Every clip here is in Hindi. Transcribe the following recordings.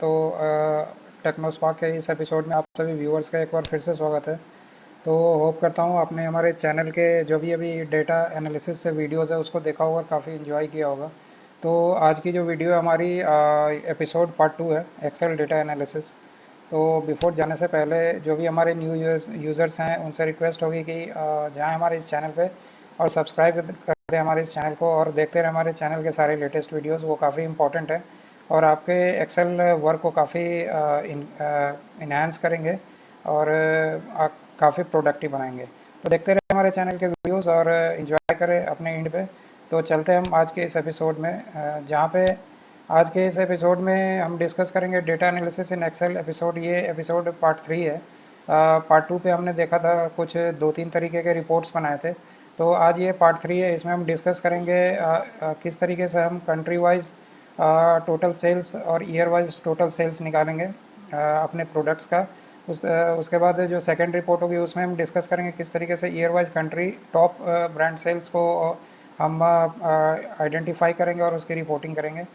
तो टेक्नोस्पार्क के इस एपिसोड में आप सभी व्यूअर्स का एक बार फिर से स्वागत है। तो होप करता हूँ आपने हमारे चैनल के जो भी अभी डेटा एनालिसिस से वीडियोस है उसको देखा होगा, काफ़ी इन्जॉय किया होगा। तो आज की जो वीडियो है हमारी एपिसोड पार्ट 2 है, एक्सेल डेटा एनालिसिस। तो बिफोर जाने से पहले जो भी हमारे न्यू यूज़र्स हैं उनसे रिक्वेस्ट होगी कि जाएँ हमारे इस चैनल पे और सब्सक्राइब कर दें हमारे इस चैनल को और देखते रहें हमारे चैनल के सारे लेटेस्ट वीडियोस, वो काफ़ी इंपॉर्टेंट है और आपके एक्सेल वर्क को काफ़ी इन्हांस करेंगे और काफ़ी प्रोडक्टिव बनाएंगे। तो देखते रहे हमारे चैनल के वीडियोस और एंजॉय करें अपने एंड पे। तो चलते हैं हम आज के इस एपिसोड में, जहाँ पे आज के इस एपिसोड में हम डिस्कस करेंगे data analysis in excel episode. ये एपिसोड पार्ट 3 है। पार्ट 2 पे हमने देखा था कुछ 2-3 तरीके के रिपोर्ट्स बनाए थे। तो आज ये पार्ट 3 है, इसमें हम डिस्कस करेंगे किस तरीके से हम कंट्री वाइज टोटल सेल्स और ईयर वाइज टोटल सेल्स निकालेंगे अपने प्रोडक्ट्स का। उसके बाद जो सेकंड रिपोर्ट होगी उसमें हम डिस्कस करेंगे किस तरीके से year wise country top brand sales को हम आइडेंटिफाई करेंगे और उसकी रिपोर्टिंग करेंगे।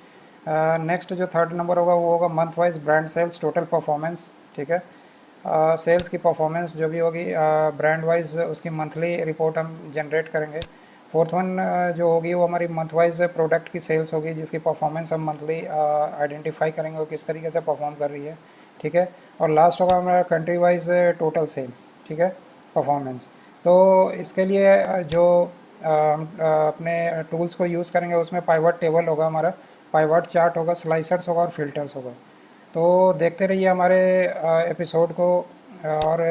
नेक्स्ट जो थर्ड नंबर होगा वो होगा month wise brand sales total performance. ठीक है, सेल्स की परफॉर्मेंस जो भी होगी ब्रांड वाइज उसकी मंथली रिपोर्ट हम जनरेट करेंगे। फोर्थ वन जो होगी वो हमारी मंथ वाइज प्रोडक्ट की सेल्स होगी जिसकी परफॉर्मेंस हम मंथली आइडेंटिफाई करेंगे वो किस तरीके से परफॉर्म कर रही है। ठीक है, और लास्ट होगा हमारा कंट्री वाइज टोटल सेल्स। ठीक है, परफॉर्मेंस। तो इसके लिए जो हम अपने टूल्स को यूज़ करेंगे उसमें पाइवट टेबल होगा हमारा, पाइवट चार्ट होगा, स्लाइसर्स होगा और फिल्टर्स होगा। तो देखते रहिए हमारे एपिसोड को और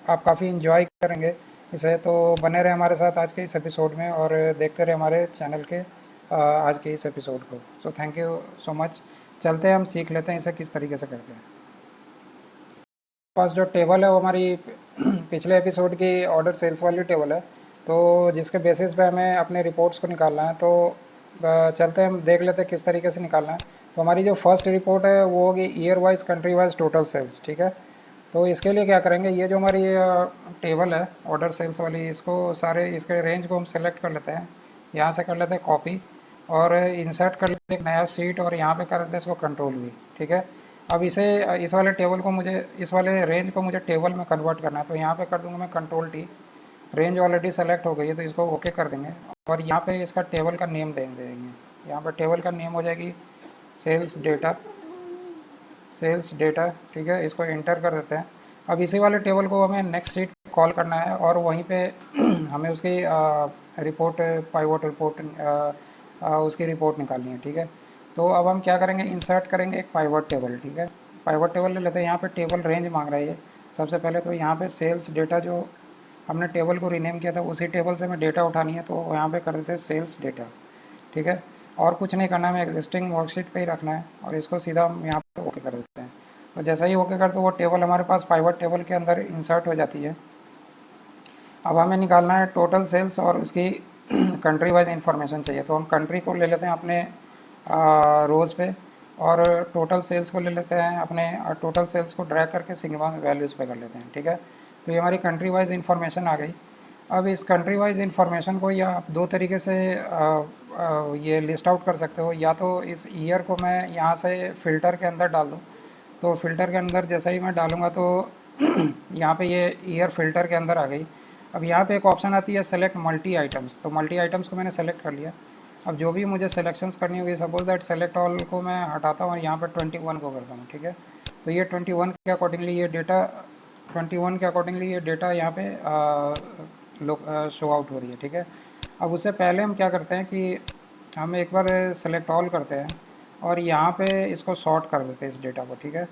आप काफ़ी इन्जॉय करेंगे इसे। तो बने रहे हमारे साथ आज के इस एपिसोड में और देखते रहे हमारे चैनल के आज के इस एपिसोड को। So thank you so much. चलते हैं हम सीख लेते हैं इसे किस तरीके से करते हैं। पास जो टेबल है वो हमारी पिछले एपिसोड की ऑर्डर सेल्स वाली टेबल है, तो जिसके बेसिस पे हमें अपने रिपोर्ट्स को निकालना है। तो चलते हैं हम देख लेते हैं किस तरीके से निकालना है। तो हमारी जो फर्स्ट रिपोर्ट है वो होगी year wise country wise total sales. ठीक है, तो इसके लिए क्या करेंगे, ये जो हमारी टेबल है ऑर्डर सेल्स वाली, इसको सारे इसके रेंज को हम सेलेक्ट कर लेते हैं। यहाँ से कर लेते हैं कॉपी और इंसर्ट कर लेते हैं एक नया सीट और यहाँ पे कर देते हैं इसको कंट्रोल भी। ठीक है, अब इसे इस वाले टेबल को मुझे इस वाले रेंज को मुझे टेबल में कन्वर्ट करना है। तो यहाँ पे कर दूंगा मैं control T. Range already select हो गई है तो इसको ओके कर देंगे और यहाँ पे इसका टेबल का नेम दे देंगे। यहाँ पर टेबल का नेम हो जाएगी सेल्स डेटा, सेल्स डेटा। ठीक है, इसको एंटर कर देते हैं। अब इसी वाले टेबल को हमें नेक्स्ट शीट कॉल करना है और वहीं पे हमें उसकी रिपोर्ट, पाइवट रिपोर्ट, उसकी रिपोर्ट निकालनी है। ठीक है, तो अब हम क्या करेंगे, इंसर्ट करेंगे एक पाइवट टेबल। ठीक है, पाइवट टेबल ले लेते हैं। यहाँ पे टेबल रेंज मांग रहा है ये। सबसे पहले तो यहाँ पे सेल्स डेटा, जो हमने टेबल को रीनेम किया था उसी टेबल से हमें डेटा उठानी है, तो यहाँ पे कर देते हैं सेल्स डेटा। ठीक है, और कुछ नहीं करना है, हमें एग्जिस्टिंग वर्कशीट पे ही रखना है और इसको सीधा हम यहाँ पे ओके कर देते हैं। तो जैसा ही ओके करते वो टेबल हमारे पास पाइवट टेबल के अंदर इंसर्ट हो जाती है। अब हमें निकालना है टोटल सेल्स और उसकी कंट्री वाइज इंफॉर्मेशन चाहिए। तो हम कंट्री को ले लेते हैं अपने रोज़ पे और टोटल सेल्स को ले लेते हैं अपने टोटल सेल्स को ड्रैग करके सिग्मा वैल्यूज़ पे कर लेते हैं। ठीक है, तो ये हमारी कंट्री वाइज इंफॉर्मेशन आ गई। अब इस कंट्री वाइज इंफॉर्मेशन को या आप दो तरीके से ये लिस्ट आउट कर सकते हो। या तो इस ईयर को मैं यहाँ से फ़िल्टर के अंदर डाल दूँ, तो फ़िल्टर के अंदर जैसे ही मैं डालूँगा तो यहाँ पे ये ईयर फ़िल्टर के अंदर आ गई। अब यहाँ पे एक ऑप्शन आती है सेलेक्ट मल्टी आइटम्स, तो मल्टी आइटम्स को मैंने सेलेक्ट कर लिया। अब जो भी मुझे सिलेक्शंस करनी होगी, सपोज दैट सेलेक्ट ऑल को मैं हटाता हूँ और यहाँ पर 21 को करता हूँ। ठीक है, तो ये 21 के अकॉर्डिंगली ये डेटा 21 के अकॉर्डिंगली ये डेटा यहाँ पे शो आउट हो रही है। ठीक है, अब उससे पहले हम क्या करते हैं कि हम एक बार सेलेक्ट ऑल करते हैं और यहाँ पे इसको सॉर्ट कर देते हैं इस डेटा को। ठीक है,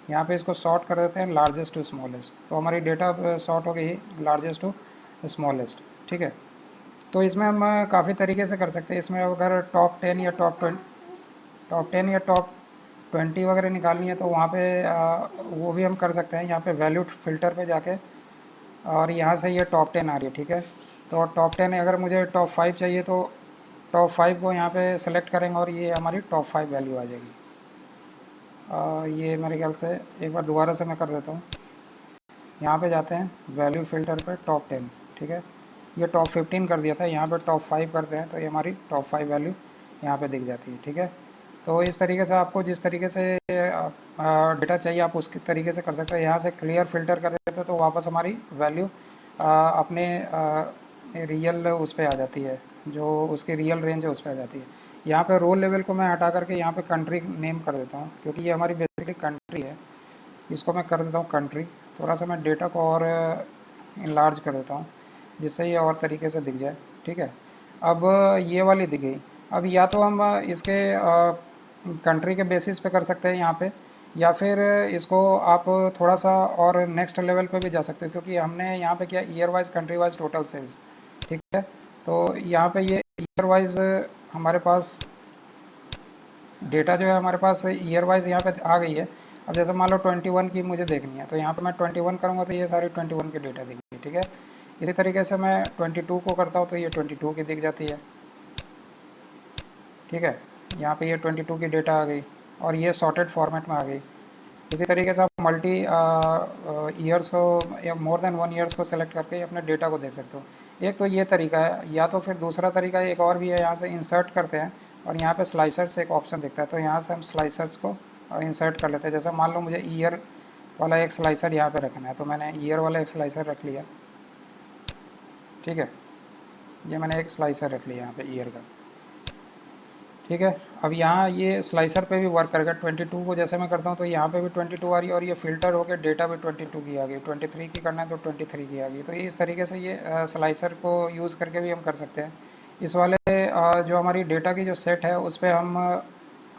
यहाँ पे इसको सॉर्ट कर देते हैं लार्जेस्ट टू स्मॉलेस्ट, तो हमारी डेटा सॉर्ट हो गई लार्जेस्ट टू स्मॉलेस्ट। ठीक है, तो इसमें हम काफ़ी तरीके से कर सकते हैं। इसमें अगर टॉप 10 या टॉप 20 वगैरह निकालनी है तो वहाँ पे वो भी हम कर सकते हैं। यहाँ पे वैल्यू फ़िल्टर पे जाके और यहाँ से ये टॉप 10 आ रही है। ठीक है, तो टॉप 10 है, अगर मुझे टॉप 5 चाहिए तो टॉप 5 को यहाँ पे सेलेक्ट करेंगे और ये हमारी टॉप 5 वैल्यू आ जाएगी। ये मेरे ख्याल से एक बार दोबारा से मैं कर देता हूँ। यहाँ पे जाते हैं वैल्यू फ़िल्टर पे टॉप 10। ठीक है, ये टॉप 15 कर दिया था, यहाँ पे टॉप 5 करते हैं तो ये हमारी टॉप 5 वैल्यू यहाँ पे दिख जाती है। ठीक है, तो इस तरीके से आपको जिस तरीके से डेटा चाहिए आप उसके तरीके से कर सकते हैं। यहाँ से क्लियर फिल्टर कर देते हैं तो वापस हमारी वैल्यू अपने रियल उस पर आ जाती है, जो उसकी रियल रेंज है उस पर आ जाती है। यहाँ पे रोल लेवल को मैं हटा करके यहाँ पे कंट्री नेम कर देता हूँ, क्योंकि ये हमारी बेसिकली कंट्री है। इसको मैं कर देता हूँ कंट्री। थोड़ा सा मैं डेटा को और इनलार्ज कर देता हूँ जिससे ये और तरीके से दिख जाए। ठीक है, अब ये वाली दिख गई। अब या तो हम इसके कंट्री के बेसिस पे कर सकते हैं यहाँ पे, या फिर इसको आप थोड़ा सा और नेक्स्ट लेवल पे भी जा सकते हो, क्योंकि हमने यहाँ पे किया year wise country wise total sales. ठीक है, तो यहाँ पे ये ईयर वाइज हमारे पास डेटा जो है हमारे पास ईयर वाइज यहाँ पे आ गई है। अब जैसे मान लो 21 की मुझे देखनी है, तो यहाँ पे मैं 21 करूँगा तो ये सारी 21 की डेटा दिखेगी। ठीक है, इसी तरीके से मैं 22 को करता हूँ तो ये 22 की दिख जाती है। ठीक है, यहाँ पे ये 22 की डेटा आ गई और ये सॉर्टेड फॉर्मेट में आ गई। इसी तरीके से आप मल्टी ईयर्स को या मोर देन 1 ईयर्स को सेलेक्ट करके अपने डेटा को देख सकते हो। एक तो ये तरीका है, या तो फिर दूसरा तरीका एक और भी है, यहाँ से इंसर्ट करते हैं और यहाँ पे स्लाइसर्स एक ऑप्शन दिखता है, तो यहाँ से हम स्लाइसर्स को इंसर्ट कर लेते हैं। जैसे मान लो मुझे ईयर वाला एक स्लाइसर यहाँ पे रखना है, तो मैंने ईयर वाला एक स्लाइसर रख लिया। ठीक है, ये मैंने एक स्लाइसर रख लिया यहाँ पे ईयर का। ठीक है, अब यहाँ ये स्लाइसर पे भी वर्क करेगा। 22 को जैसे मैं करता हूँ तो यहाँ पे भी 22 आ रही है और ये फ़िल्टर होकर डेटा भी 22 की आ गई। 23 की करना है तो 23 की आ गई। तो ये इस तरीके से ये स्लाइसर को यूज़ करके भी हम कर सकते हैं। इस वाले जो हमारी डेटा की जो सेट है उस पर हम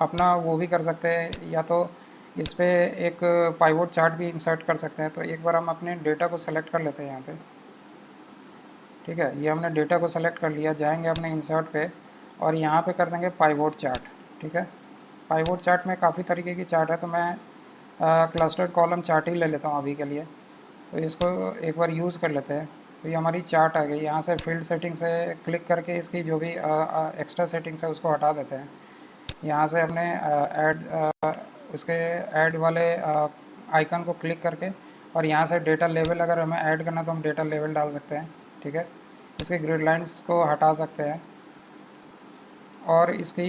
अपना वो भी कर सकते हैं, या तो इस पर एक पाइवोट चार्ट भी इंसर्ट कर सकते हैं। तो एक बार हम अपने डेटा को सेलेक्ट कर लेते हैं यहाँ पर। ठीक है, ये हमने डेटा को सेलेक्ट कर लिया, जाएंगे अपने इंसर्ट पे और यहाँ पे कर देंगे पाइवोट चार्ट। ठीक है, पाइवोट चार्ट में काफ़ी तरीके की चार्ट है, तो मैं क्लस्टर्ड कॉलम चार्ट ही ले लेता हूँ अभी के लिए। तो इसको एक बार यूज़ कर लेते हैं। तो ये हमारी चार्ट आ गई। यहाँ से फील्ड सेटिंग से क्लिक करके इसकी जो भी एक्स्ट्रा सेटिंग्स है उसको हटा देते हैं। यहाँ से अपने उसके ऐड वाले आइकन को क्लिक करके और यहाँ से डेटा लेवल अगर हमें ऐड करना तो हम डेटा लेवल डाल सकते हैं। ठीक है, इसके ग्रिड लाइंस को हटा सकते हैं और इसकी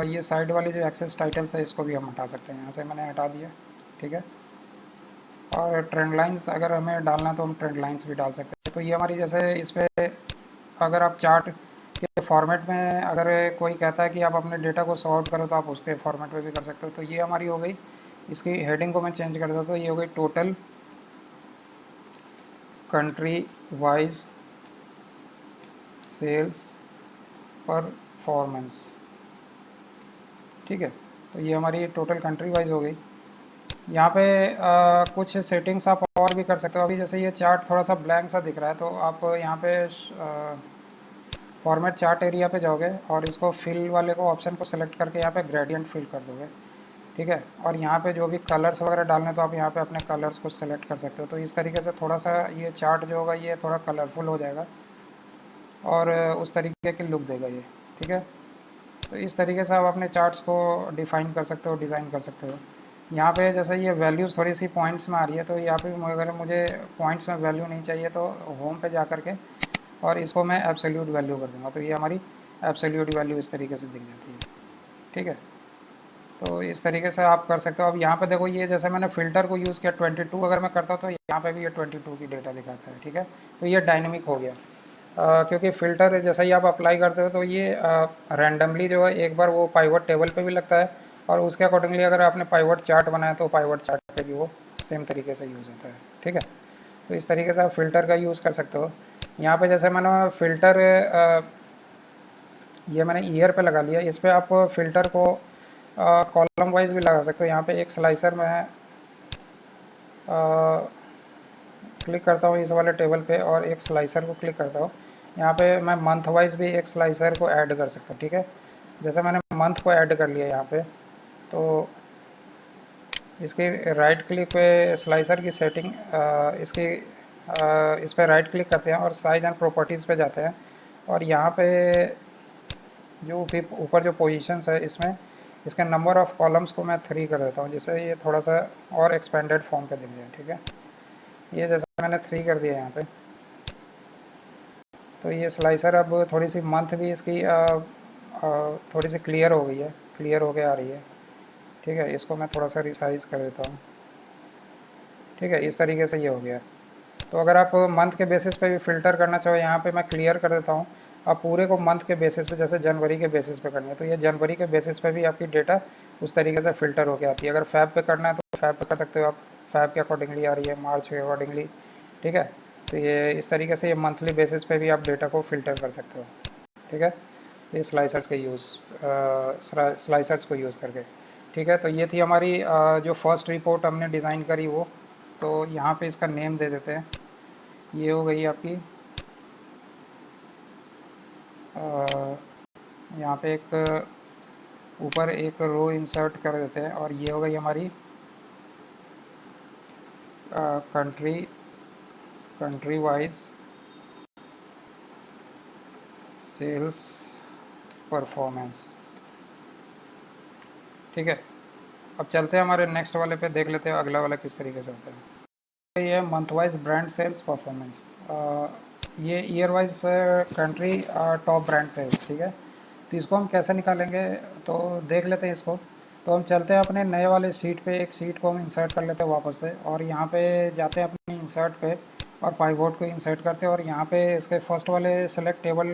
ये साइड वाली जो एक्सेस टाइटल्स है इसको भी हम हटा सकते हैं। यहाँ से मैंने हटा दिया। ठीक है, और ट्रेंड लाइंस अगर हमें डालना तो हम ट्रेंड लाइंस भी डाल सकते हैं। तो ये हमारी जैसे इस पर अगर आप चार्ट के फॉर्मेट में अगर कोई कहता है कि आप अपने डेटा को सॉर्ट करो तो आप उसके फॉर्मेट में भी कर सकते हो। तो ये हमारी हो गई। इसकी हेडिंग को मैं चेंज कर देता हूँ, तो ये हो गई total country wise sales performance. ठीक है, तो ये हमारी टोटल कंट्री वाइज हो गई। यहाँ पे कुछ सेटिंग्स आप और भी कर सकते हो। अभी जैसे ये चार्ट थोड़ा सा ब्लैंक सा दिख रहा है, तो आप यहाँ पे फॉर्मेट चार्ट एरिया पे जाओगे और इसको फिल वाले को ऑप्शन को सेलेक्ट करके यहाँ पे ग्रेडियंट फिल कर दोगे। ठीक है, और यहाँ पे जो भी कलर्स वगैरह डालने तो आप यहाँ पे अपने कलर्स को सेलेक्ट कर सकते हो। तो इस तरीके से थोड़ा सा ये चार्ट जो होगा ये थोड़ा कलरफुल हो जाएगा और उस तरीके की लुक देगा ये। ठीक है, तो इस तरीके से आप अपने चार्ट्स को डिफ़ाइन कर सकते हो, डिज़ाइन कर सकते हो। यहाँ पे जैसे ये वैल्यूज़ थोड़ी सी पॉइंट्स में आ रही है, तो यहाँ पे अगर मुझे पॉइंट्स में वैल्यू नहीं चाहिए तो होम पे जा कर के और इसको मैं एब्सोल्यूट वैल्यू कर दूँगा, तो ये हमारी एब्सोल्यूट वैल्यू इस तरीके से दिख जाती है। ठीक है, तो इस तरीके से आप कर सकते हो। अब यहाँ पे देखो, ये जैसे मैंने फ़िल्टर को यूज़ किया 22 अगर मैं करता हूँ तो यहाँ पे भी ये 22 की डेटा दिखाता है। ठीक है, तो ये डायनेमिक हो गया। क्योंकि फ़िल्टर जैसा ही आप अप्लाई करते हो तो ये रैंडमली जो है एक बार वो पाइवट टेबल पे भी लगता है और उसके अकॉर्डिंगली अगर आपने पाइवट चार्ट बनाया तो पाइवट चार्ट पे भी वो सेम तरीके से यूज़ होता है। ठीक है, तो इस तरीके से आप फ़िल्टर का यूज़ कर सकते हो। यहाँ पे जैसे मैंने फ़िल्टर ये मैंने ईयर पे लगा लिया, इस पर आप फ़िल्टर को कॉलम वाइज भी लगा सकते हो। यहाँ पे एक स्लाइसर में क्लिक करता हूँ इस वाले टेबल पे और एक स्लाइसर को क्लिक करता हूँ। यहाँ पे मैं मंथ वाइज भी एक स्लाइसर को ऐड कर सकता हूँ। ठीक है, जैसे मैंने मंथ को ऐड कर लिया यहाँ पे, तो इसकी राइट क्लिक पे स्लाइसर की सेटिंग इसकी इस पर राइट क्लिक करते हैं और साइज एंड प्रॉपर्टीज़ पे जाते हैं और यहाँ पे जो भी ऊपर जो पोजीशंस है इसमें इसके नंबर ऑफ़ कॉलम्स को मैं 3 कर देता हूँ, जिससे ये थोड़ा सा और एक्सपेंडेड फॉर्म पे दिख जाए। ठीक है, ये जैसे मैंने 3 कर दिया यहाँ पे, तो ये स्लाइसर अब थोड़ी सी मंथ भी इसकी थोड़ी सी क्लियर हो गई है, क्लियर हो के आ रही है। ठीक है, इसको मैं थोड़ा सा रिसाइज कर देता हूँ। ठीक है, इस तरीके से ये हो गया। तो अगर आप मंथ के बेसिस पे भी फ़िल्टर करना चाहो, यहाँ पे मैं क्लियर कर देता हूँ। आप पूरे को मंथ के बेसिस पे, जैसे जनवरी के बेसिस पे करनी है तो ये जनवरी के बेसिस पे भी आपकी डेटा उस तरीके से फ़िल्टर होके आती है। अगर फ़ैब पे करना है तो फ़ैब पे कर सकते हो आप, फ़ैब के अकॉर्डिंगली आ रही है, मार्च के अकॉर्डिंगली। ठीक है, तो ये इस तरीके से ये मंथली बेसिस पे भी आप डेटा को फ़िल्टर कर सकते हो। ठीक है, ये स्लाइसर्स के स्लाइसर्स को यूज़ करके। ठीक है, तो ये थी हमारी जो फर्स्ट रिपोर्ट हमने डिज़ाइन करी वो। तो यहाँ पे इसका नेम दे देते हैं। ये हो गई आपकी यहाँ पे एक ऊपर एक रो इंसर्ट कर देते हैं, और ये हो गई हमारी country country wise sales performance. ठीक है, अब चलते हैं हमारे नेक्स्ट वाले पे, देख लेते हैं अगला वाला किस तरीके से होता है। ये month wise brand sales performance, ये year wise country top brand sales. ठीक है, तो इसको हम कैसे निकालेंगे तो देख लेते हैं इसको। तो हम चलते हैं अपने नए वाले शीट पे, एक शीट को हम इंसर्ट कर लेते हैं वापस से, और यहाँ पे जाते हैं अपने इंसर्ट पे और पाइवोट को इंसर्ट करते हैं, और यहाँ पे इसके फर्स्ट वाले select table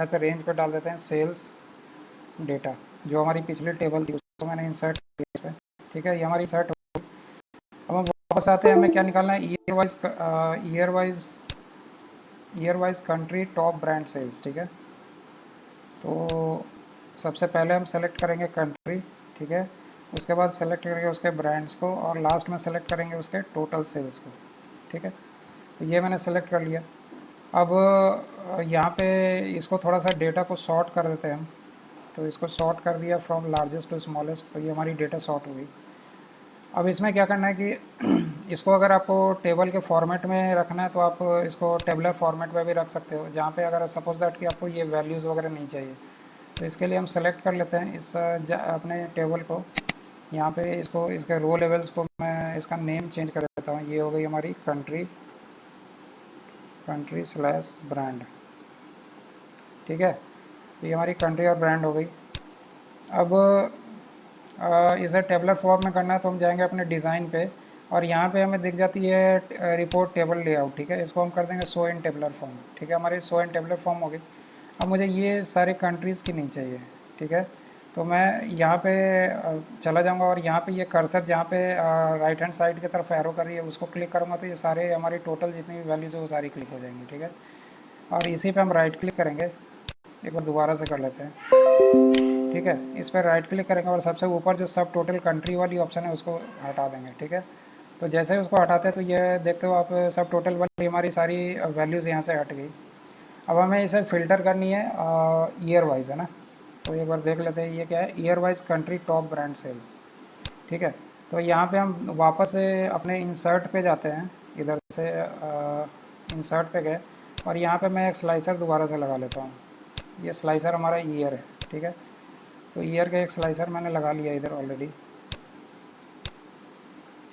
as a range पे डाल देते हैं सेल्स डेटा, जो हमारी पिछली टेबल थी उसको मैंने इंसर्ट किया इस पर। ठीक है, ये हमारी इंसर्ट। अब हम वापस आते हैं, हमें क्या निकालना है, year wise country top brand sales. ठीक है, तो सबसे पहले हम सेलेक्ट करेंगे कंट्री। ठीक है, उसके बाद सेलेक्ट करेंगे उसके ब्रांड्स को, और लास्ट में सेलेक्ट करेंगे उसके टोटल सेल्स को। ठीक है, तो ये मैंने सेलेक्ट कर लिया। अब यहाँ पे इसको थोड़ा सा डेटा को सॉर्ट कर देते हैं हम। तो इसको सॉर्ट कर दिया फ्रॉम लार्जेस्ट टू स्मॉलेस्ट, तो ये हमारी डेटा सॉर्ट हो गई। अब इसमें क्या करना है कि इसको अगर आपको टेबल के फॉर्मेट में रखना है तो आप इसको टेबलर फॉर्मेट में भी रख सकते हो, जहाँ पे अगर सपोज दैट कि आपको ये वैल्यूज़ वगैरह नहीं चाहिए। तो इसके लिए हम सेलेक्ट कर लेते हैं इस अपने टेबल को। यहाँ पे इसको इसके रो लेवल्स को मैं इसका नेम चेंज कर देता हूँ। ये हो गई हमारी कंट्री स्लैश ब्रांड। ठीक है, तो ये हमारी कंट्री और ब्रांड हो गई। अब इसे टेबलर फॉर्म में करना है तो हम जाएंगे अपने डिज़ाइन पे, और यहाँ पे हमें दिख जाती है रिपोर्ट टेबल लेआउट। ठीक है, इसको हम कर देंगे शो इन टेबलर फॉर्म। ठीक है, हमारी शो इन टेबलर फॉर्म हो गई। अब मुझे ये सारे कंट्रीज़ की नहीं चाहिए। ठीक है, तो मैं यहाँ पे चला जाऊँगा, और यहाँ पे ये कर्सर जहाँ पे राइट हैंड साइड की तरफ एरो कर रही है उसको क्लिक करूँगा, तो ये सारे हमारी टोटल जितनी भी वैल्यूज़ है वो सारी क्लिक हो जाएंगी। ठीक है, और इसी पे हम राइट क्लिक करेंगे, एक बार दोबारा से कर लेते हैं। ठीक है, इस पर राइट क्लिक करेंगे और सबसे ऊपर जो सब टोटल कंट्री वाली ऑप्शन है उसको हटा देंगे। ठीक है, तो जैसे ही उसको हटाते हैं तो ये देखते हो आप सब टोटल वाली हमारी सारी वैल्यूज़ यहाँ से हट गई। अब हमें इसे फ़िल्टर करनी है ईयर वाइज, है ना। तो एक बार देख लेते हैं ये क्या है, year wise country top brand sales. ठीक है, तो यहाँ पे हम वापस से अपने इंसर्ट पे जाते हैं, इधर से इंसर्ट पे गए, और यहाँ पे मैं एक स्लाइसर दोबारा से लगा लेता हूँ। ये स्लाइसर हमारा ईयर है। ठीक है, तो ईयर का एक स्लाइसर मैंने लगा लिया इधर ऑलरेडी।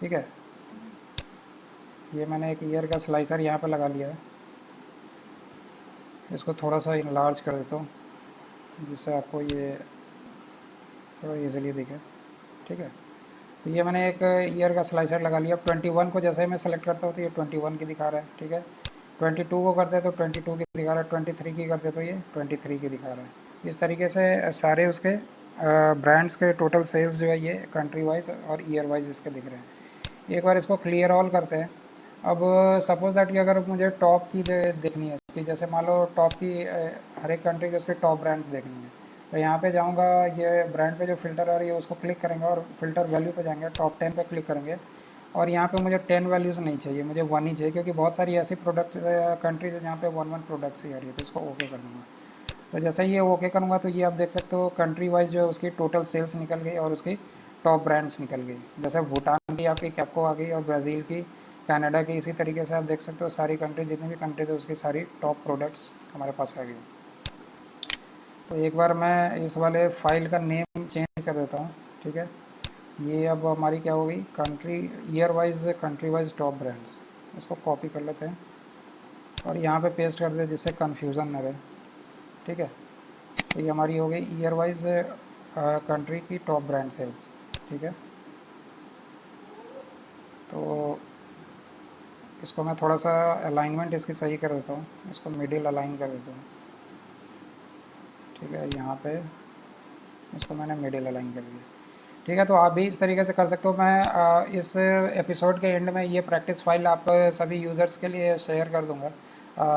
ठीक है, ये मैंने एक ईयर का स्लाइसर यहाँ पे लगा लिया है। इसको थोड़ा सा इनलार्ज कर देता हूँ जिससे आपको ये थोड़ा ईजिली दिखे। ठीक है, तो ये मैंने एक ईयर का स्लाइसर लगा लिया। 21 को जैसे मैं सेलेक्ट करता हूँ तो ये 21 की दिखा रहा है। ठीक है, 22 को करते हैं तो 22 की दिखा रहा है, 23 की करते तो ये 23 की दिखा रहा है। इस तरीके से सारे उसके ब्रांड्स के टोटल सेल्स जो है ये कंट्री वाइज और ईयर वाइज इसके दिख रहे हैं। एक बार इसको क्लियर ऑल करते हैं। अब सपोज दैट कि अगर मुझे टॉप की देखनी है इसकी, जैसे मान लो टॉप की हर एक कंट्री के उसके टॉप ब्रांड्स देखनी है, तो यहाँ पे जाऊँगा, ये ब्रांड पे जो फ़िल्टर आ रही है उसको क्लिक करेंगे और फिल्टर वैल्यू पे जाएंगे, टॉप 10 पे क्लिक करेंगे, और यहाँ पे मुझे 10 वैल्यूज़ नहीं चाहिए, मुझे 1 ही चाहिए, क्योंकि बहुत सारी ऐसी प्रोडक्ट कंट्रीज है जहाँ पे 1 प्रोडक्ट्स ही आ रही है। तो इसको ओके कर दूँगा। तो जैसे ही ये ओके करूँगा तो ये आप देख सकते हो कंट्री वाइज जो है उसकी टोटल सेल्स निकल गई और उसकी टॉप ब्रांड्स निकल गई। जैसे भूटान की आपकी कैप्को आ गई, और ब्राज़ील की, कनाडा की, इसी तरीके से आप देख सकते हो सारी कंट्री, जितनी भी कंट्रीज है उसकी सारी टॉप प्रोडक्ट्स हमारे पास आ गई। तो एक बार मैं इस वाले फाइल का नेम चेंज कर देता हूँ। ठीक है, ये अब हमारी क्या हो गई, कंट्री वाइज टॉप ब्रांड्स। इसको कॉपी कर लेते हैं और यहाँ पे पेस्ट कर देते हैं जिससे कन्फ्यूज़न न रहे। ठीक है, तो ये हमारी हो गई ईयर वाइज कंट्री की टॉप ब्रांड सेल्स। ठीक है। तो इसको मैं थोड़ा सा अलाइनमेंट इसकी सही कर देता हूँ, इसको मिडिल अलाइन कर देता हूँ। ठीक है, यहाँ पे इसको मैंने मिडिल अलाइन कर दिया। ठीक है, तो आप भी इस तरीके से कर सकते हो। मैं इस एपिसोड के एंड में ये प्रैक्टिस फाइल आप सभी यूज़र्स के लिए शेयर कर दूँगा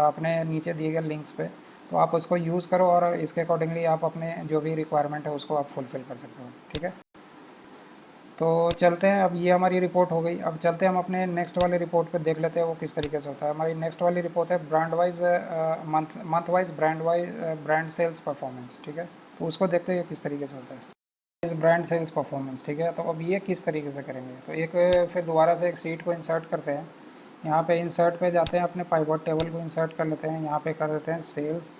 अपने नीचे दिए गए लिंक्स पे। तो आप उसको यूज़ करो और इसके अकॉर्डिंगली आप अपने जो भी रिक्वायरमेंट है उसको आप फुलफ़िल कर सकते हो। ठीक है, तो चलते हैं। अब ये हमारी रिपोर्ट हो गई, अब चलते हैं हम अपने नेक्स्ट वाले रिपोर्ट पे देख लेते हैं वो किस तरीके से होता है। हमारी नेक्स्ट वाली रिपोर्ट है brand wise month wise brand sales performance. ठीक है, तो उसको देखते हैं किस तरीके से होता है इस ब्रांड सेल्स परफॉर्मेंस। ठीक है, तो अब ये किस तरीके से करेंगे, तो एक फिर दोबारा से एक सीट को इंसर्ट करते हैं। यहाँ पे इंसर्ट पे जाते हैं, अपने पाइवट टेबल को इंसर्ट कर लेते हैं, यहाँ पे कर देते हैं सेल्स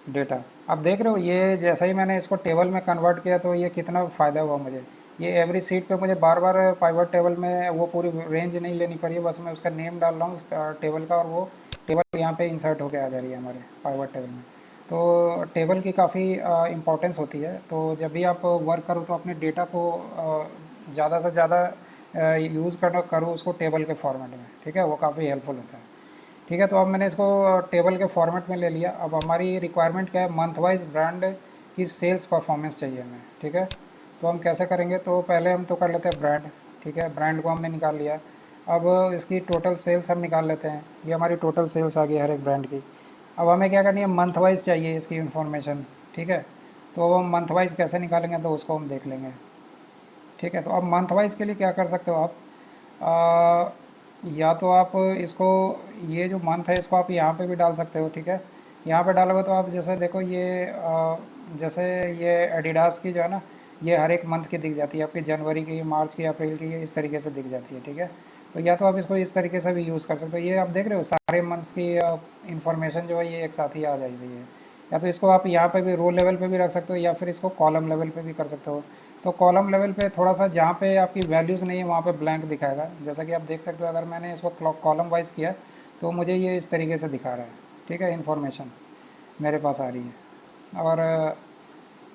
डेटा। अब देख रहे हो ये जैसा ही मैंने इसको टेबल में कन्वर्ट किया तो ये कितना फ़ायदा हुआ मुझे। ये एवरी सीट पे मुझे बार बार पाइवट टेबल में वो पूरी रेंज नहीं लेनी पड़ी है, बस मैं उसका नेम डाल रहा हूँ टेबल का और वो टेबल यहाँ पे इंसर्ट होके आ जा रही है हमारे पाइवट टेबल में। तो टेबल की काफ़ी इम्पोर्टेंस होती है। तो जब भी आप वर्क करो तो अपने डेटा को ज़्यादा से ज़्यादा यूज़ करो उसको टेबल के फॉर्मेट में। ठीक है, वो काफ़ी हेल्पफुल होता है। ठीक है, तो अब मैंने इसको टेबल के फॉर्मेट में ले लिया। अब हमारी रिक्वायरमेंट क्या है, मंथ वाइज ब्रांड की सेल्स परफॉर्मेंस चाहिए हमें। ठीक है, तो हम कैसे करेंगे, तो पहले हम तो कर लेते हैं ब्रांड। ठीक है, ब्रांड को हमने निकाल लिया। अब इसकी टोटल सेल्स हम निकाल लेते हैं। ये हमारी टोटल सेल्स आ गई हर एक ब्रांड की। अब हमें क्या करनी है, मंथ वाइज चाहिए इसकी इन्फॉर्मेशन। ठीक है, तो हम मंथ वाइज कैसे निकालेंगे तो उसको हम देख लेंगे। ठीक है, तो अब मंथ वाइज के लिए क्या कर सकते हो आप, या तो आप इसको ये जो मंथ है इसको आप यहाँ पे भी डाल सकते हो। ठीक है, यहाँ पे डालोगे तो आप जैसे देखो ये जैसे ये एडिडास की जो है ना, ये हर एक मंथ की दिख जाती है आपकी, जनवरी की, मार्च की, अप्रैल की, ये इस तरीके से दिख जाती है। ठीक है, तो या तो आप इसको इस तरीके से भी यूज़ कर सकते हो। ये आप देख रहे हो सारे मंथ्स की इंफॉर्मेशन जो है ये एक साथ ही आ जाएगी है। या तो इसको आप यहाँ पे भी रो लेवल पे भी रख सकते हो या फिर इसको कॉलम लेवल पे भी कर सकते हो। तो कॉलम लेवल पे थोड़ा सा जहाँ पे आपकी वैल्यूज़ नहीं है वहाँ पे ब्लैंक दिखाएगा। जैसा कि आप देख सकते हो अगर मैंने इसको कॉलम वाइज किया तो मुझे ये इस तरीके से दिखा रहा है। ठीक है, इन्फॉर्मेशन मेरे पास आ रही है। और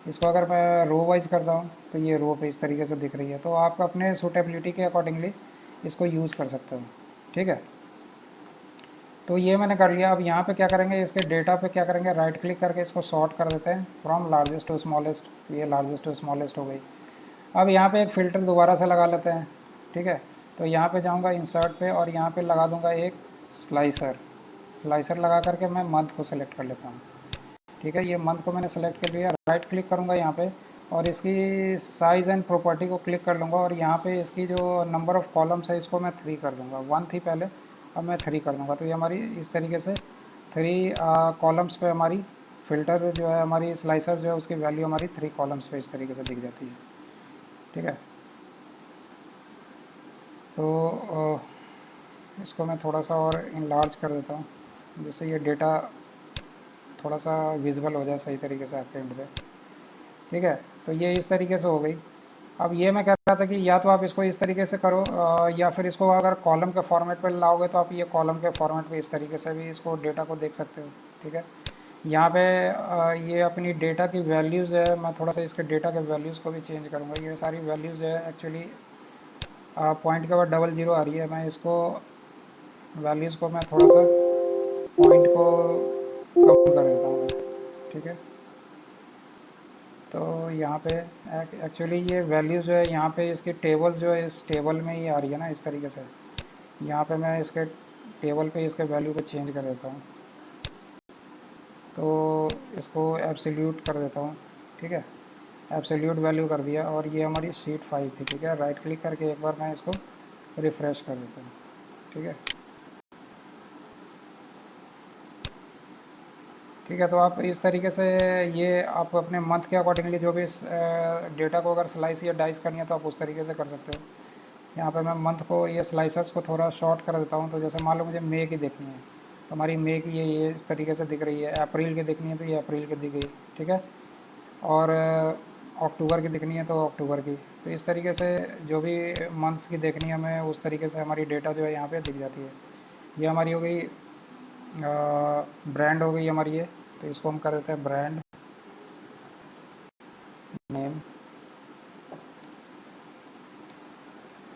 इसको अगर मैं रो वाइज करता हूँ तो ये रो पे इस तरीके से दिख रही है। तो आप अपने सूटेबिलिटी के अकॉर्डिंगली इसको यूज़ कर सकते हो। ठीक है, तो ये मैंने कर लिया। अब यहाँ पे क्या करेंगे, इसके डेटा पे क्या करेंगे, राइट क्लिक करके इसको सॉर्ट कर देते हैं फ्रॉम लार्जेस्ट टू स्मॉलेस्ट। ये लार्जेस्ट टू स्मॉलेस्ट हो गई। अब यहाँ पे एक फ़िल्टर दोबारा से लगा लेते हैं। ठीक है, तो यहाँ पे जाऊँगा इंसर्ट पे और यहाँ पे लगा दूँगा एक स्लाइसर। स्लाइसर लगा करके मैं मंथ को सेलेक्ट कर लेता हूँ। ठीक है, ये मंथ को मैंने सेलेक्ट कर लिया। राइट क्लिक करूँगा यहाँ पे और इसकी साइज़ एंड प्रॉपर्टी को क्लिक कर लूँगा और यहाँ पे इसकी जो नंबर ऑफ़ कॉलम्स है इसको मैं 3 कर दूँगा। 1 थी पहले, अब मैं 3 कर दूँगा। तो ये हमारी इस तरीके से 3 कॉलम्स पे हमारी फ़िल्टर जो है, हमारी स्लाइसर जो है उसकी वैल्यू हमारी 3 कॉलम्स पे इस तरीके से दिख जाती है। ठीक है, तो इसको मैं थोड़ा सा और इनलार्ज कर देता हूँ जिससे ये डेटा थोड़ा सा विजिबल हो जाए सही तरीके से आपके एंड पे। ठीक है, तो ये इस तरीके से हो गई। अब ये मैं कह रहा था कि या तो आप इसको इस तरीके से करो या फिर इसको अगर कॉलम के फॉर्मेट पे लाओगे तो आप ये कॉलम के फॉर्मेट पे इस तरीके से भी इसको डेटा को देख सकते हो। ठीक है, यहाँ पे ये अपनी डेटा की वैल्यूज़ है, मैं थोड़ा सा इसके डेटा के वैल्यूज़ को भी चेंज करूँगा। ये सारी वैल्यूज़ है एक्चुअली पॉइंट के बाद 00 आ रही है। मैं इसको वैल्यूज़ को मैं थोड़ा सा पॉइंट को कम कर देता हूँ। ठीक है, तो यहाँ पे एक्चुअली ये वैल्यूज़ जो है यहाँ पे इसकी टेबल्स जो है इस टेबल में ही आ रही है ना इस तरीके से। यहाँ पे मैं इसके टेबल पे इसके वैल्यू को चेंज कर देता हूँ, तो इसको एब्सोल्यूट कर देता हूँ। ठीक है, एब्सोल्यूट वैल्यू कर दिया और ये हमारी शीट 5 थी। ठीक है, राइट क्लिक करके एक बार मैं इसको रिफ़्रेश कर देता हूँ। ठीक है, ठीक है, तो आप इस तरीके से ये आप अपने मंथ के अकॉर्डिंगली जो भी डेटा को अगर स्लाइस या डाइस करनी है तो आप उस तरीके से कर सकते हो। यहाँ पे मैं मंथ को ये स्लाइसर्स को थोड़ा शॉर्ट कर देता हूँ। तो जैसे मान लो मुझे मई की देखनी है तो हमारी मई की ये इस तरीके से दिख रही है। अप्रैल की देखनी है तो ये अप्रैल की दिख गई। ठीक है, और अक्टूबर की देखनी है तो अक्टूबर की। तो इस तरीके से जो भी मंथ्स की देखनी है हमें उस तरीके से हमारी डेटा जो है यहाँ पे दिख जाती है। ये हमारी हो गई ब्रांड हो गई हमारी ये। तो इसको हम कर देते हैं ब्रांड नेम।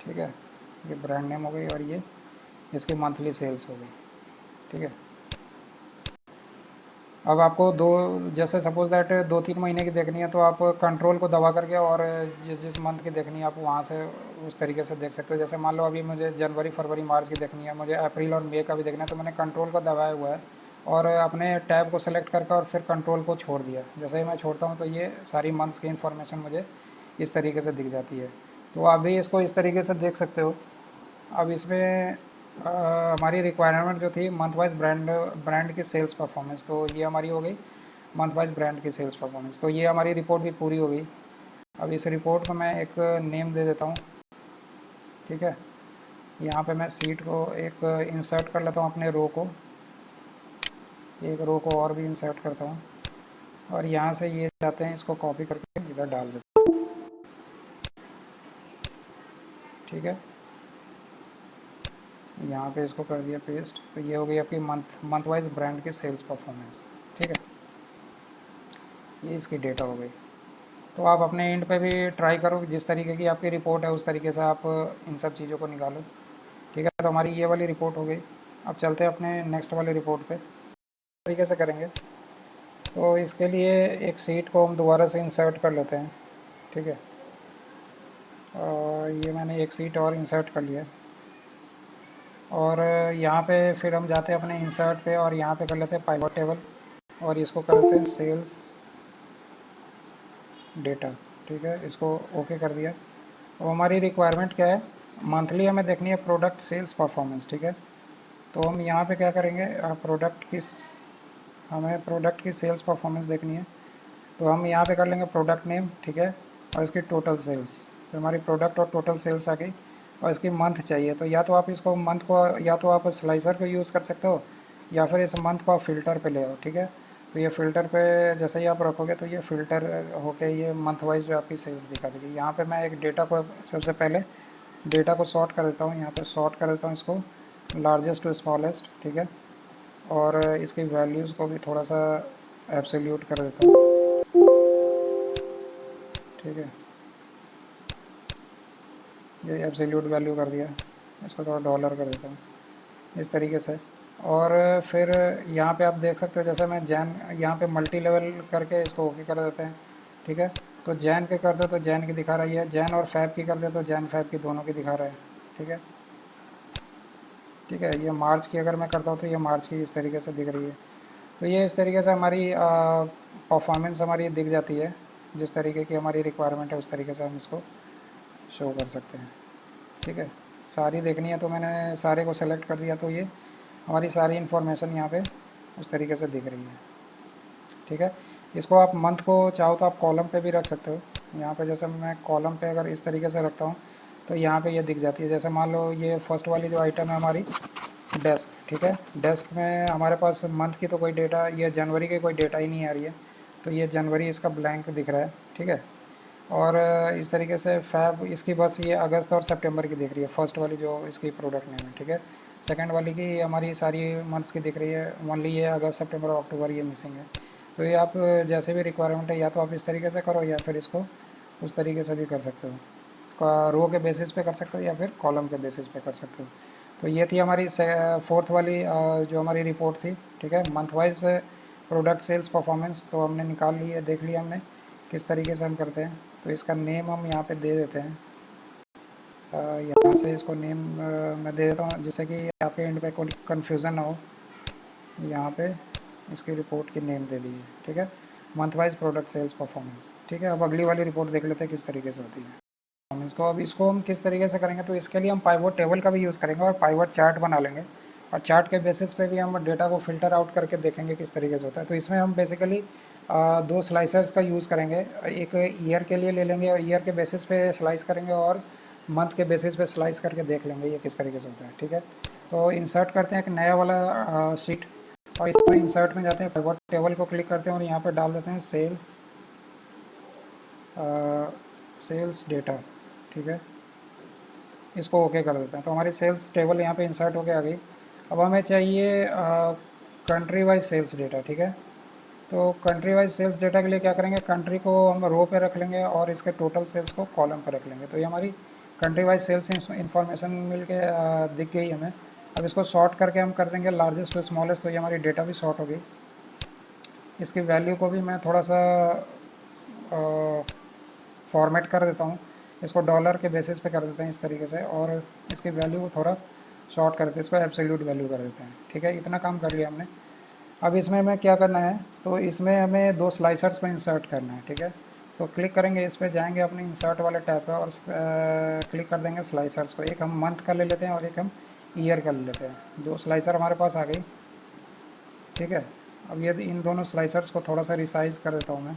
ठीक है, ये ब्रांड नेम हो गई और ये इसकी मंथली सेल्स हो गई। ठीक है, अब आपको दो, जैसे सपोज दैट 2-3 महीने की देखनी है तो आप कंट्रोल को दबा करके और जिस मंथ की देखनी है आप वहाँ से उस तरीके से देख सकते हो। जैसे मान लो अभी मुझे जनवरी फरवरी मार्च की देखनी है, मुझे अप्रैल और मई का भी देखना है, तो मैंने कंट्रोल को दबाया हुआ है और अपने टैब को सेलेक्ट करके और फिर कंट्रोल को छोड़ दिया। जैसे ही मैं छोड़ता हूँ तो ये सारी मंथ्स की इन्फॉर्मेशन मुझे इस तरीके से दिख जाती है। तो आप भी इसको इस तरीके से देख सकते हो। अब इसमें हमारी रिक्वायरमेंट जो थी मंथ वाइज ब्रांड की सेल्स परफॉर्मेंस, तो ये हमारी हो गई मंथ वाइज ब्रांड की सेल्स परफॉर्मेंस। तो ये हमारी रिपोर्ट भी पूरी हो गई। अब इस रिपोर्ट को मैं एक नेम दे देता हूँ। ठीक है, यहाँ पे मैं सीट को एक इंसर्ट कर लेता हूँ, अपने रो को, एक रो को और भी इंसर्ट करता हूँ और यहाँ से ये जाते हैं, इसको कॉपी करके इधर डाल देते हैं। ठीक है, यहाँ पे इसको कर दिया पेस्ट। तो ये हो गई आपकी मंथ वाइज ब्रांड की सेल्स परफॉर्मेंस। ठीक है, ये इसकी डेटा हो गई। तो आप अपने एंड पे भी ट्राई करो, जिस तरीके की आपकी रिपोर्ट है उस तरीके से आप इन सब चीज़ों को निकालो। ठीक है, तो हमारी ये वाली रिपोर्ट हो गई। अब चलते हैं अपने नेक्स्ट वाली रिपोर्ट पे। तरीके से करेंगे तो इसके लिए एक सीट को हम दोबारा से इंसर्ट कर लेते हैं। ठीक है, और ये मैंने एक सीट और इंसर्ट कर लिया और यहाँ पे फिर हम जाते हैं अपने इंसर्ट पे और यहाँ पे कर लेते हैं पाइवट टेबल और इसको कर देते हैं सेल्स डेटा। ठीक है, इसको ओके कर दिया। अब हमारी रिक्वायरमेंट क्या है, मंथली हमें देखनी है प्रोडक्ट सेल्स परफॉर्मेंस। ठीक है, तो हम यहाँ पे क्या करेंगे, हमें प्रोडक्ट की सेल्स परफॉर्मेंस देखनी है तो हम यहाँ पे कर लेंगे प्रोडक्ट नेम। ठीक है, और इसकी टोटल सेल्स। तो हमारी प्रोडक्ट और टोटल सेल्स आ गई और इसकी मंथ चाहिए। तो या तो आप इसको मंथ को, या तो आप स्लाइसर को यूज़ कर सकते हो या फिर इस मंथ को आप फ़िल्टर पे ले आओ। ठीक है, तो ये फ़िल्टर पे जैसे ही आप रखोगे तो ये फ़िल्टर होके ये मंथ वाइज जो आपकी सेल्स दिखा देगी। यहाँ पे मैं एक डेटा को सबसे पहले डेटा को सॉर्ट कर देता हूँ। यहाँ पे सॉर्ट कर देता हूँ इसको लार्जेस्ट टू स्मॉलेस्ट। ठीक है, और इसकी वैल्यूज़ को भी थोड़ा सा एब्सोल्यूट कर देता हूँ। ठीक है, ये एब्सोल्यूट वैल्यू कर दिया, इसको थोड़ा डॉलर कर देता हूँ इस तरीके से। और फिर यहाँ पे आप देख सकते हो, जैसे मैं जैन यहाँ पे मल्टी लेवल करके इसको ओके कर देते हैं। ठीक है, तो जैन पे कर दो तो जैन की दिखा रही है, जैन और फैब की कर दे तो जैन फैब की दोनों की दिखा रहा है। ठीक है, ठीक है, ये मार्च की अगर मैं करता हूँ तो ये मार्च की इस तरीके से दिख रही है। तो ये इस तरीके से हमारी परफॉर्मेंस हमारी दिख जाती है। जिस तरीके की हमारी रिक्वायरमेंट है उस तरीके से हम इसको शो कर सकते हैं। ठीक है, सारी देखनी है तो मैंने सारे को सेलेक्ट कर दिया, तो ये हमारी सारी इन्फॉर्मेशन यहाँ पे उस तरीके से दिख रही है। ठीक है, इसको आप मंथ को चाहो तो आप कॉलम पे भी रख सकते हो। यहाँ पे जैसे मैं कॉलम पे अगर इस तरीके से रखता हूँ तो यहाँ पे ये दिख जाती है। जैसे मान लो ये फर्स्ट वाली जो आइटम है हमारी डेस्क। ठीक है, डेस्क में हमारे पास मंथ की तो कोई डेटा, ये जनवरी की कोई डेटा ही नहीं आ रही है, तो ये जनवरी इसका ब्लैंक दिख रहा है। ठीक है, और इस तरीके से फैब इसकी बस ये अगस्त और सितंबर की दिख रही है, फर्स्ट वाली जो इसकी प्रोडक्ट नेम है। ठीक है, सेकंड वाली की हमारी सारी मंथ्स की दिख रही है, ओनली ये अगस्त सितंबर और अक्टूबर ये मिसिंग है। तो ये आप जैसे भी रिक्वायरमेंट है या तो आप इस तरीके से करो या फिर इसको उस तरीके से भी कर सकते हो, रो के बेसिस पे कर सकते हो या फिर कॉलम के बेसिस पे कर सकते हो। तो ये थी हमारी फोर्थ वाली जो हमारी रिपोर्ट थी। ठीक है, month wise product sales performance तो हमने निकाल ली है, देख लिया हमने किस तरीके से हम करते हैं। तो इसका नेम हम यहाँ पे दे देते हैं, यहाँ से इसको नेम मैं दे देता हूँ जिससे कि आपके एंड पे कोई कन्फ्यूज़न ना हो। यहाँ पे इसकी रिपोर्ट की नेम दे दी है। ठीक है, month wise product sales performance. ठीक है, अब अगली वाली रिपोर्ट देख लेते हैं किस तरीके से होती है परफॉर्मेंस। तो अब इसको हम किस तरीके से करेंगे, तो इसके लिए हम पाइवट टेबल का भी यूज़ करेंगे और पाइवट चार्ट बना लेंगे और चार्ट के बेसिस पे भी हम डेटा को फिल्टर आउट करके देखेंगे किस तरीके से होता है। तो इसमें हम बेसिकली दो स्लाइसर्स का यूज़ करेंगे, एक ईयर के लिए ले लेंगे और ईयर के बेसिस पे स्लाइस करेंगे और मंथ के बेसिस पे स्लाइस करके देख लेंगे ये किस तरीके से होता है। ठीक है, तो इंसर्ट करते हैं एक नया वाला शीट और इसमें इंसर्ट में जाते हैं, पाइवट टेबल को क्लिक करते हैं और यहाँ पे डाल देते हैं सेल्स डेटा। ठीक है, इसको ओके कर देते हैं। तो हमारी सेल्स टेबल यहाँ पे इंसर्ट होके आ गई। अब हमें चाहिए कंट्री वाइज सेल्स डेटा। ठीक है, तो कंट्री वाइज सेल्स डेटा के लिए क्या करेंगे, कंट्री को हम रो पे रख लेंगे और इसके टोटल सेल्स को कॉलम पे रख लेंगे। तो ये हमारी कंट्री वाइज सेल्स इंफॉर्मेशन मिल के दिख गई हमें। अब इसको सॉर्ट करके हम कर देंगे लार्जेस्ट टू स्मॉलेस्ट, तो ये हमारी डेटा भी सॉर्ट हो गई। इसकी वैल्यू को भी मैं थोड़ा सा फॉर्मेट कर देता हूँ, इसको डॉलर के बेसिस पे कर देते हैं इस तरीके से, और इसकी वैल्यू को थोड़ा शॉर्ट कर देते हैं, इसको एब्सोल्यूट वैल्यू कर देते हैं। ठीक है, इतना काम कर लिया हमने। अब इसमें हमें क्या करना है, तो इसमें हमें 2 स्लाइसर्स को इंसर्ट करना है। ठीक है, तो क्लिक करेंगे, इस पर जाएंगे अपने इंसर्ट वाले टैब पे और क्लिक कर देंगे स्लाइसर्स को। एक हम मंथ का ले लेते हैं और एक हम ईयर का ले लेते हैं। 2 स्लाइसर हमारे पास आ गई। ठीक है, अब ये इन दोनों स्लाइसर्स को थोड़ा सा रिसाइज़ कर देता हूँ मैं।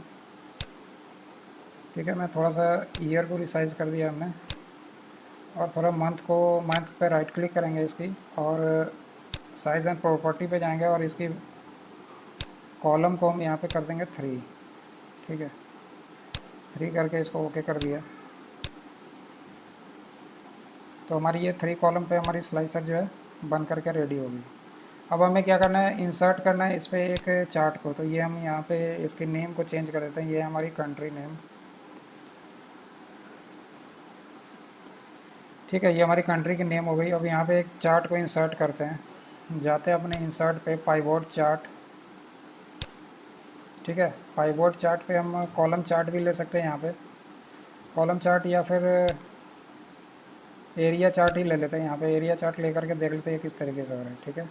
ठीक है, मैं थोड़ा सा ईयर को रिसाइज़ कर दिया हमने, और थोड़ा मंथ पे राइट क्लिक करेंगे इसकी, और साइज़ एंड प्रॉपर्टी पे जाएंगे और इसकी कॉलम को हम यहाँ पे कर देंगे 3। ठीक है, 3 करके इसको ओके कर दिया। तो हमारी ये 3 कॉलम पे हमारी स्लाइसर जो है बन करके रेडी होगी। अब हमें क्या करना है, इंसर्ट करना है इस पर एक चार्ट को। तो ये हम यहाँ पे इसके नेम को चेंज कर देते हैं, ये हमारी कंट्री नेम। ठीक है, ये हमारी कंट्री की नेम हो गई। अब यहाँ पे एक चार्ट को इंसर्ट करते हैं, जाते हैं अपने इंसर्ट पे, पाइवोट चार्ट। ठीक है, पाइवोट चार्ट पे हम कॉलम चार्ट भी ले सकते हैं यहाँ पे, कॉलम चार्ट, या फिर एरिया चार्ट ही ले लेते हैं। यहाँ पे एरिया चार्ट ले करके देख लेते हैं किस तरीके से हो रहा है। ठीक है,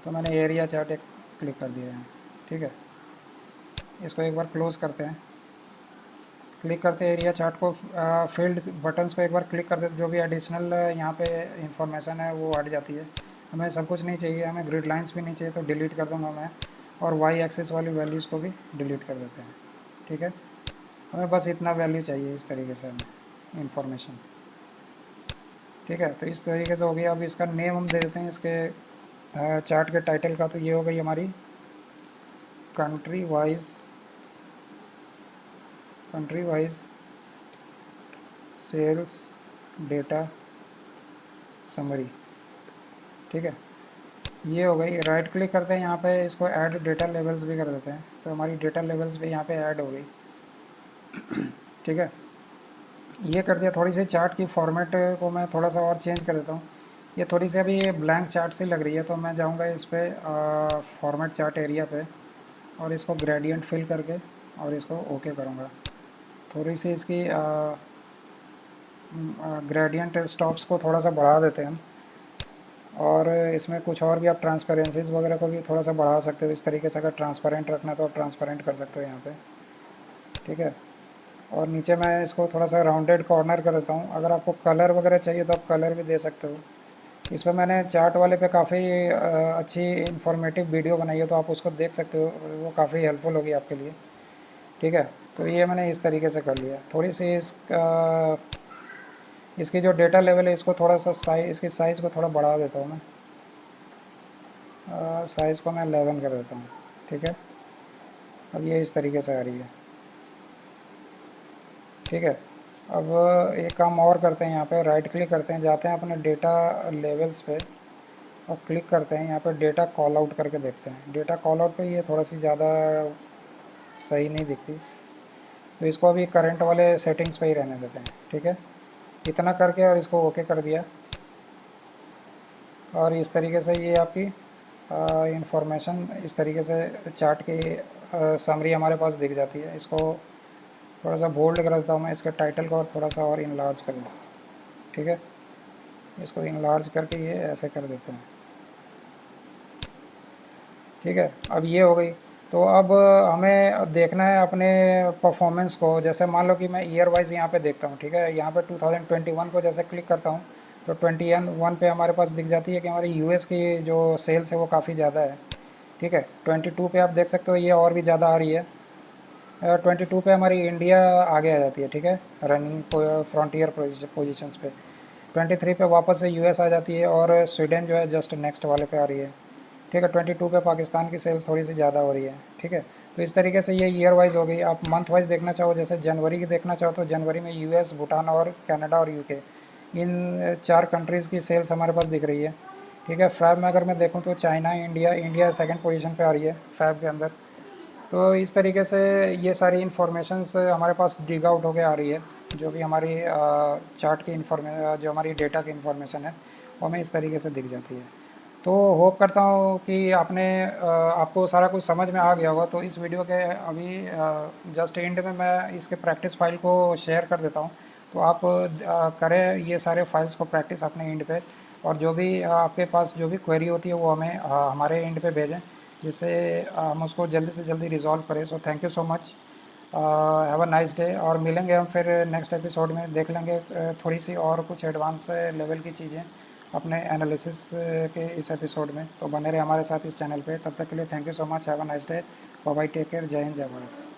तो मैंने एरिया चार्ट एक क्लिक कर दिया है। ठीक है, इसको एक बार क्लोज़ करते हैं, क्लिक करते हैं एरिया चार्ट को। फील्ड बटन्स को एक बार क्लिक करते, जो भी एडिशनल यहाँ पे इंफॉर्मेशन है वो हट जाती है। हमें सब कुछ नहीं चाहिए, हमें ग्रिड लाइंस भी नहीं चाहिए, तो डिलीट कर दूँगा मैं, और वाई एक्सिस वाली वैल्यूज़ को भी डिलीट कर देते हैं। ठीक है, हमें बस इतना वैल्यू चाहिए, इस तरीके से हमें इंफॉर्मेशन। ठीक है, तो इस तरीके से हो गया। अब इसका नेम हम दे देते हैं इसके चार्ट के टाइटल का। तो ये हो गई हमारी country wise sales data summary. ठीक है, ये हो गई। राइट क्लिक करते हैं यहाँ पे, इसको ऐड डेटा लेवल्स भी कर देते हैं, तो हमारी डेटा लेवल्स भी यहाँ पे ऐड हो गई। ठीक है, ये कर दिया। थोड़ी सी चार्ट की फॉर्मेट को मैं थोड़ा सा और चेंज कर देता हूँ। ये थोड़ी सी अभी ब्लैंक चार्ट सी लग रही है, तो मैं जाऊँगा इस पर फॉर्मेट चार्ट एरिया पे, और इसको ग्रेडियंट फिल करके और इसको ओके करूँगा। थोड़ी सी इसकी ग्रेडियंट स्टॉप्स को थोड़ा सा बढ़ा देते हैं हम, और इसमें कुछ और भी आप ट्रांसपेरेंसीज वगैरह को भी थोड़ा सा बढ़ा सकते हो। इस तरीके से अगर ट्रांसपेरेंट रखना है तो आप ट्रांसपेरेंट कर सकते हो यहाँ पे। ठीक है, और नीचे मैं इसको थोड़ा सा राउंडेड कॉर्नर कर देता हूँ। अगर आपको कलर वगैरह चाहिए तो आप कलर भी दे सकते हो। इस पर मैंने चार्ट वाले पे काफ़ी अच्छी इंफॉर्मेटिव वीडियो बनाई है, तो आप उसको देख सकते हो, वो काफ़ी हेल्पफुल होगी आपके लिए। ठीक है, तो ये मैंने इस तरीके से कर लिया। थोड़ी सी इसकी जो डेटा लेवल है, इसको थोड़ा सा इसकी साइज़ को थोड़ा बढ़ा देता हूँ मैं, साइज़ को मैं 11 कर देता हूँ। ठीक है, अब ये इस तरीके से आ रही है। ठीक है, अब एक काम और करते हैं, यहाँ पे राइट क्लिक करते हैं, जाते हैं अपने डेटा लेवल्स पे और क्लिक करते हैं यहाँ पे डेटा कॉल आउट करके देखते हैं। डेटा कॉल आउट पे ये थोड़ा सी ज़्यादा सही नहीं दिखती, तो इसको अभी करंट वाले सेटिंग्स पे ही रहने देते हैं। ठीक है, इतना करके और इसको ओके कर दिया, और इस तरीके से ये आपकी इंफॉर्मेशन इस तरीके से चार्ट की समरी हमारे पास दिख जाती है। इसको थोड़ा सा बोल्ड कर देता हूँ मैं इसके टाइटल को, और थोड़ा सा और इनलार्ज कर देता हूँ। ठीक है, इसको इनलार्ज करके ये ऐसे कर देते हैं। ठीक है, अब ये हो गई। तो अब हमें देखना है अपने परफॉर्मेंस को। जैसे मान लो कि मैं ईयर वाइज यहाँ पे देखता हूँ। ठीक है, यहाँ पे 2021 को जैसे क्लिक करता हूँ, तो 21 पे हमारे पास दिख जाती है कि हमारी यूएस की जो सेल्स है वो काफ़ी ज़्यादा है। ठीक है, 22 पे आप देख सकते हो ये और भी ज़्यादा आ रही है। 22 पे हमारी इंडिया आगे आ जाती है। ठीक है, रनिंग फ्रंटियर पोजिशंस पे। 23 पे वापस से यूएस आ जाती है, और स्वीडन जो है जस्ट नेक्स्ट वाले पे आ रही है। ठीक है, 22 पे पाकिस्तान की सेल्स थोड़ी सी ज़्यादा हो रही है। ठीक है, तो इस तरीके से ये ईयर वाइज हो गई। आप मंथ वाइज देखना चाहो, जैसे जनवरी की देखना चाहो, तो जनवरी में यूएस, भूटान और कनाडा और यूके, इन 4 कंट्रीज़ की सेल्स हमारे पास दिख रही है। ठीक है, फैब में अगर मैं देखूँ तो चाइना, इंडिया सेकंड पोजीशन पे आ रही है फैब के अंदर। तो इस तरीके से ये सारी इन्फॉर्मेशंस हमारे पास डिग आउट होके आ रही है। जो भी हमारी चार्ट की जो हमारी डेटा की इंफॉर्मेशन है वो हमें इस तरीके से दिख जाती है। तो होप करता हूँ कि आपको सारा कुछ समझ में आ गया होगा। तो इस वीडियो के अभी जस्ट एंड में मैं इसके प्रैक्टिस फाइल को शेयर कर देता हूँ। तो आप करें ये सारे फाइल्स को प्रैक्टिस अपने एंड पे, और जो भी आपके पास जो भी क्वेरी होती है वो हमें हमारे एंड पे भेजें, जिससे हम उसको जल्दी से जल्दी रिजॉल्व करें। So thank you so much, have a nice day. और मिलेंगे हम फिर नेक्स्ट एपिसोड में, देख लेंगे थोड़ी सी और कुछ एडवांस लेवल की चीज़ें अपने एनालिसिस के इस एपिसोड में। तो बने रहे हमारे साथ इस चैनल पे। तब तक के लिए thank you so much, have a nice day, bye bye, take care, जय हिंद, जय भारत।